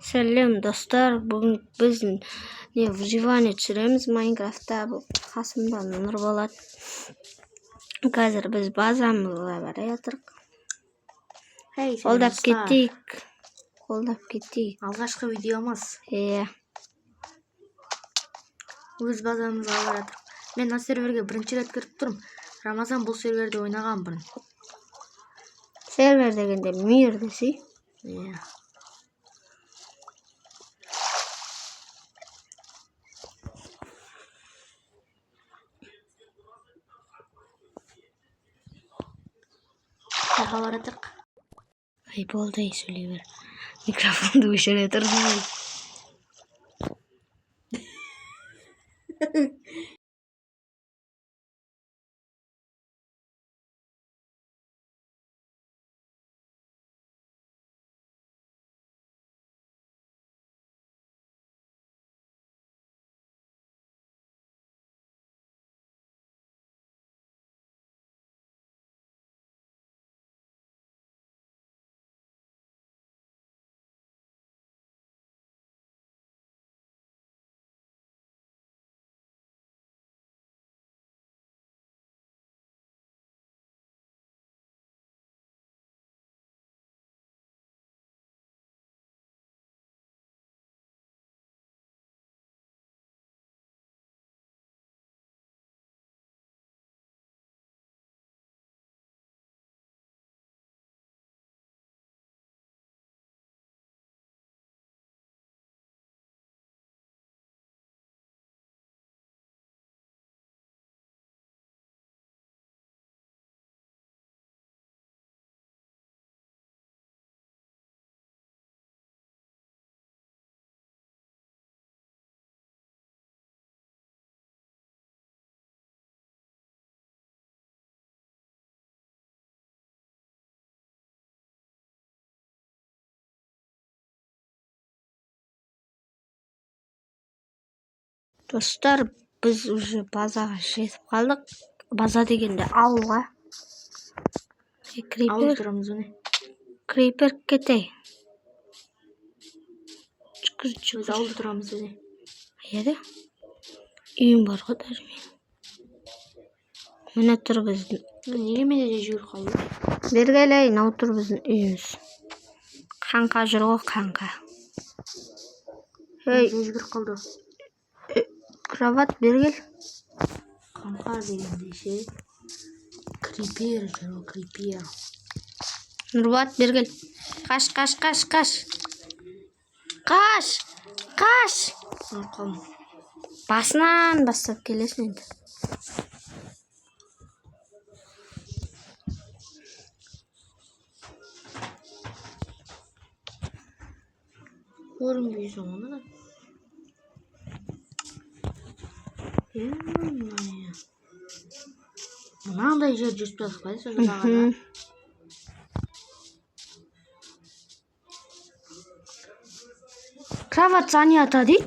Сәлем достар, бүгін біз выживание түсіреміз Майнкрафтта. Қасымда Нұр болады. Қазір біз базамызға бара жатырмыз. Қолдап кетейік. Алғашқы видеомыз. Өз базамызға бара жатырмыз. Мен мына серверге бірінші рет кіріп тұрмын. Рамазан бұл серверде ойнаған бұрын. Сервер дегенде мир десей? Тағы бара жатырмық. Ай, болды, сөйлей бер. Микрофонды өшіре тұрдым. Достар, біз уже базаға жетіп қалдық. База дегенде ауылға. Ауыл тұрамыз оны. Крипер кетей. Біз ауыл тұрамыз оны. Еді? Үйім бар ғой даже мен. Міне тұр біздің. Неге менде жүгір қалды? Бергелей, нау тұр біздің үйіміз. Қанқа жүр ғой, қанқа. Жүгір қалды. Кроват бергел. Қанқа дегенде ше. Крипер жүр, крипер. Нұрбат бергел. Қаш. Қанқам. Басынан бастап келесін енді. Көрінбейсің оны да. Мынандай жер жүзіп жатқайды сұрағана. Кроват занята дейді.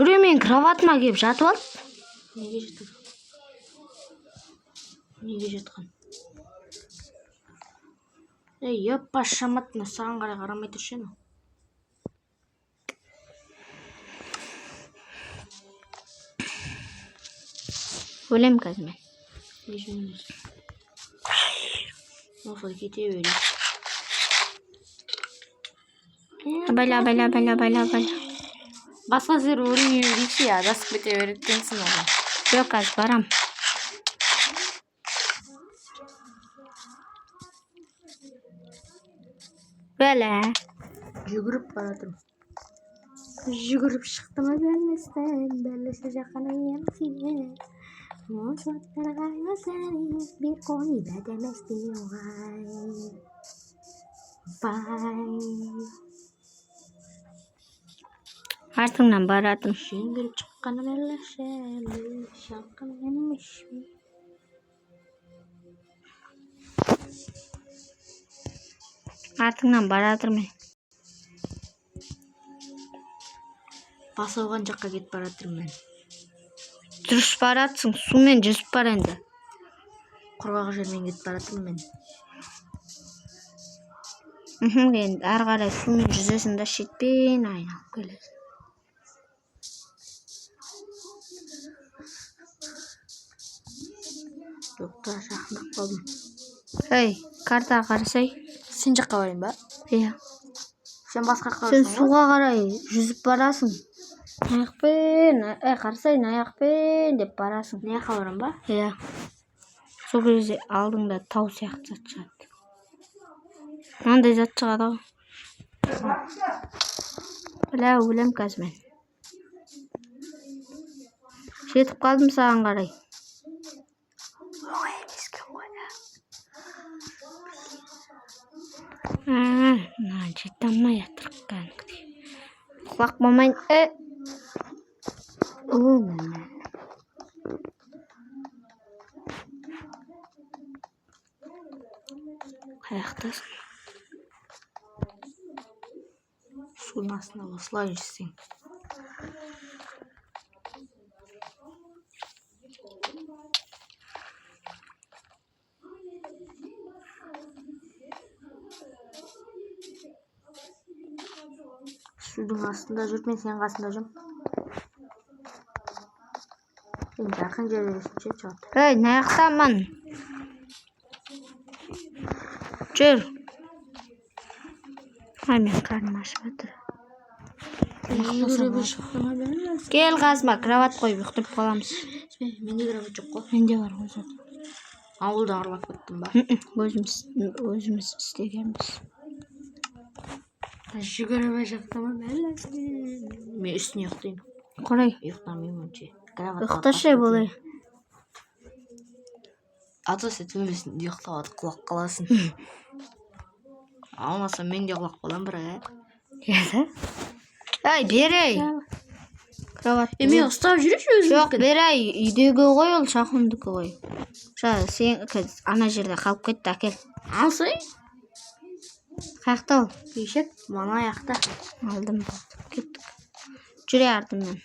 Біреу мен кроватыма келіп жатып алды. Неге жатыр? Неге жатқан? Еппа шаматына саған қарай қарамай тұршы ені. Өлем қазір мен. Ешіміз. Осылай кете берейік. Байла. Басқа сер өріңе дейші, адасып кете береттенсің оған. Жоқ, қазір барам. Бәлі. Жүгіріп баратым. Жүгіріп шықтымы бәлесі жақаны емсіне. Мұсаттарға өсәрі бір қой бәдеместі оғай. Бай. Артыңнан баратым. Жүгіріп шыққаны бәлесі, шаққын емеш. Артыңнан баратыр мен. Бас ауған жаққа кет баратырым мен. Дұрыс баратсың, сумен жүзіп бар енді. Құрғақ жермен кет баратырым мен. Енді ары қарай сумен жүзесің да шетпен айналып келесің. Жоқта жақындап қалдым. Ей, картаға қарасай. Сен жаққа барайын ба? Иә. Сен басқа жаққа Сен барасың ба? суға қарай жүзіп барасың. Аяқпен, қарасайын аяқпен деп барасың. Не жаққа барам ба? Иә. Сол кезде алдыңда тау сияқты зат шығады. Мынандай зат шығады ғой. Өлем қазір мен. Жетіп қалдым саған қарай. Оңай емеске ғой. Жете алмай жатыр кәдімгідей. Құлақ болмайын. Қаяқтасың? Судың астында осылай жүрсең. Судың астында жүріп, мен сенің қасында жүрмін. Сен жақын жерде жүрсің, шығады. Ей, мына жақтамын. Жүр. Ай, мен қарным ашып жатыр. Кел қазма, кроват қойып ұйықтырып қаламыз. Менде кроват жоқ қой. Менде бар ғой зат. Ауылда аралап кеттім ба? Өзіміз істегенбіз. Жүгіріп жақтама бәләсін. Мен үстіне ұйықтайын. Қарай. Ұйықтамаймын өнше. Ұйықташы болай. Атасы төбесінде ұйықтап атып құлақ қаласын. Алмаса мен де құлақ болам бірақ. Ай, берей. Кроват. Мен ұстап жүрейінші өзім. Жоқ, берей. Үйдегі ғой ол, шақындікі ғой. Сен ана жерде қалып кетті, әкел. Алсай? Қаяқта ол? Бейшек, мана аяқта. Алдым болды. Кеттік. Жүре артымнан.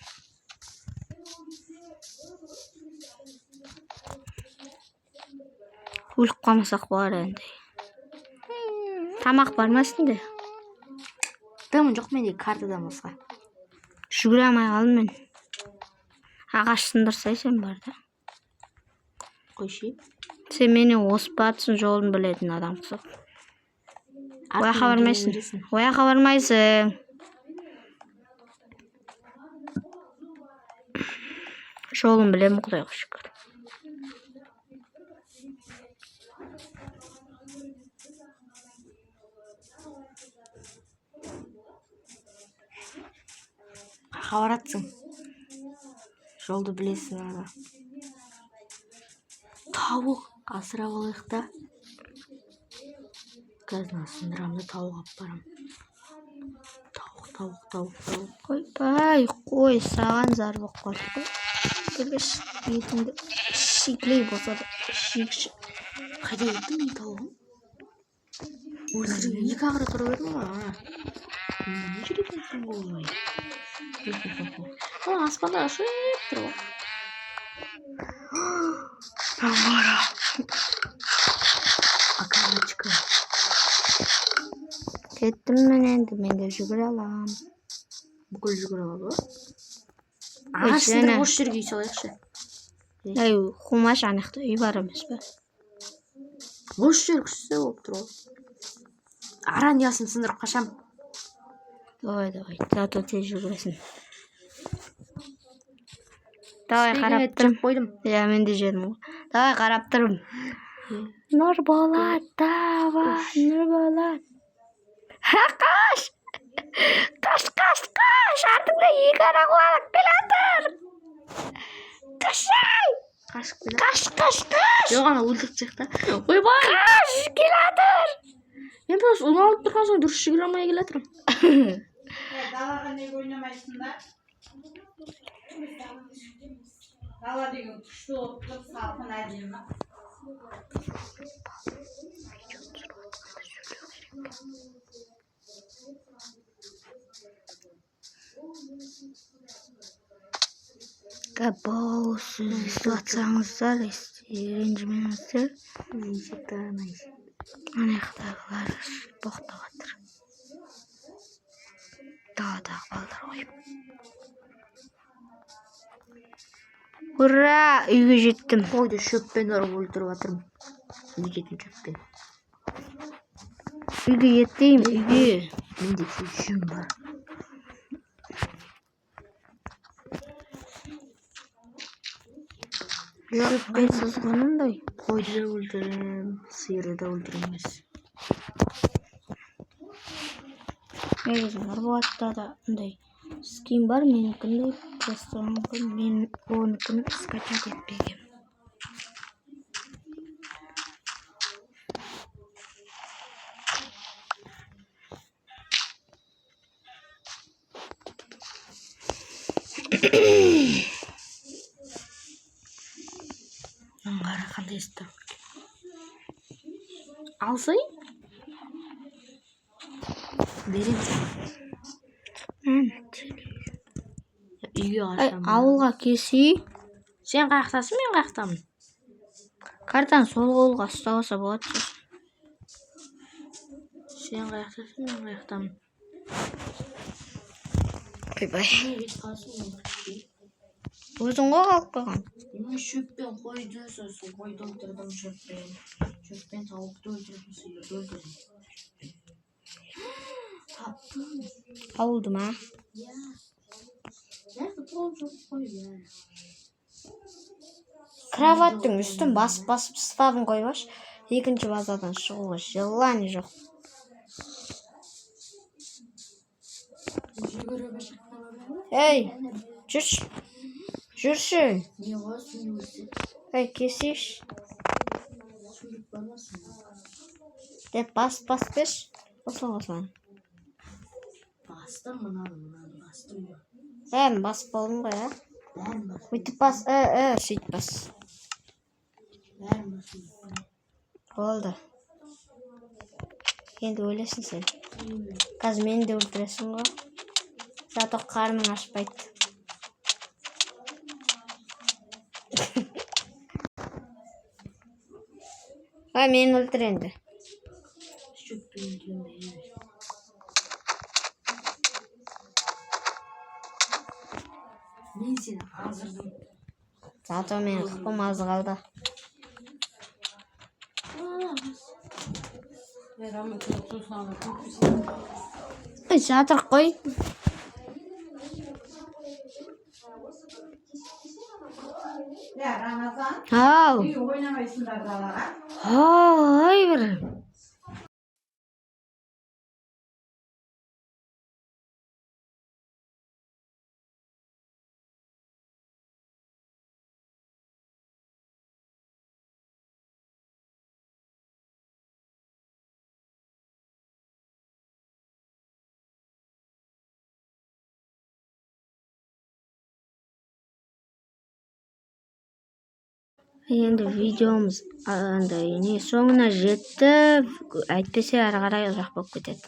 Өліп қалмасақ болар енді. Тамақ бар ма үстінде? Тамын жоқ менде картадан басқа. Жүгіре алмай қалдым мен. Ағаш сындырсай сен бар да. Қойшы. Сен мені осы батысын жолын білетін адамсың. Ояққа бармайсың. Ояққа бармайсың. Жолын білемін, құдайға шүкір. Қаққа баратсың. Жолды білесің ана. Тауық асырап алайық та. Қазір сындырамды тауық алып барам. Тауық. Қой, саған зар болып қалды ғой. Келбеш, етіңді шиклей болса да шикші. Қайда еттің мен тауығым? Өлсірген екі ағыра тұрып едім ғой. Не жүретінсің ғой? Аспанда ашып тұр ғой. Тамара. Акалочка. Кеттім мен енді, мен де жүгіре алам. Бүкіл жүгіре алады ғой. Ағаш сындырып осы жерге үй салайықшы. Ей, қумаш анықта үй бар емес пе? Осы жер күшті болып тұр ғой. Араниясын сындырып қашам. Давай, зато тез жүгіресің. Давай, қарап тұрым. Иә, мен де жерім ғой. Давай, қарап тұрым. Нұр болады, давай, нұр болады. Қаш! Қаш! Артыңда екі ара қуалып келатыр. Қашай! Қаш! Жоқ, ана өлтіріп цехта. Ойбай! Қаш! Келатыр! Мен просто ұн алып тұрған соң дұрыс жүгіре алмай келатырмын. Далаға не ойнамайсыңдар? Дала деген күшті болып тұр, салқын әдемі. Кабау, сіз естіп ренжімеңіздер. Ана Ана жақтағылар боқтап жатыр. Daha balдар koyup. Ура, үйге жеттім. Қойды шөппен ұрып өлтіріп жатырмын. Егетін шөппен. Үйге еттейм, үйге. Менде шөшім бар. Шөппен сызғанындай. Қойды да өлтірем, сиырды да өлтіреміз. Негізі Нұрболатта да андай скин бар, менікіндей просто мен оныкін скачать етпегем. Қара қандай естір. Алсай? Берем саған. Үйге қашамын. Ауылға кесей. Сен қаяқтасың, мен қаяқтамын. Картаны сол қолға ұстап алса болады. Сен қаяқтасың, мен қаяқтамын. Ойбай. Өзің ғой қалып қойған. Мен шөппен қойды, сосын қойды өлтірдім шөппен. Шөппен тауықты өлтірдім, сиырды өлтірдім. Таптым. Ауылды ма? Иә. Нәрді болып жоқ қой, иә. Кроваттың үстін басып ставын қойбаш. Екінші базадан шығуға желание жоқ. Ей, жүрші. Не ғой, сұны өсі. Ей, кесеш. Сұлық бармасын. Деп бас деш. Осылан. Бастым, мұнаны бастым. Бас болдың ғой, ә? Бәрін бастым. Өйтіп бас, сөйт бас. Бәрін бастым. Болды. Енді өлесің сен. Қазір мені де өлтіресің ғой. Зато қарның ашпайды. Мені өлтір енді. Шөппен өлтірем. Мен сені азырдым. Зато мен қылпым азы қалды. Жатыр қой. Ya Ramazan, Ау. iyi oynamayısınlar dağlara. Ой, бір. Енді видеомыз соңына жетті. Әйтпесе ары қарай ұзақ болып кетеді.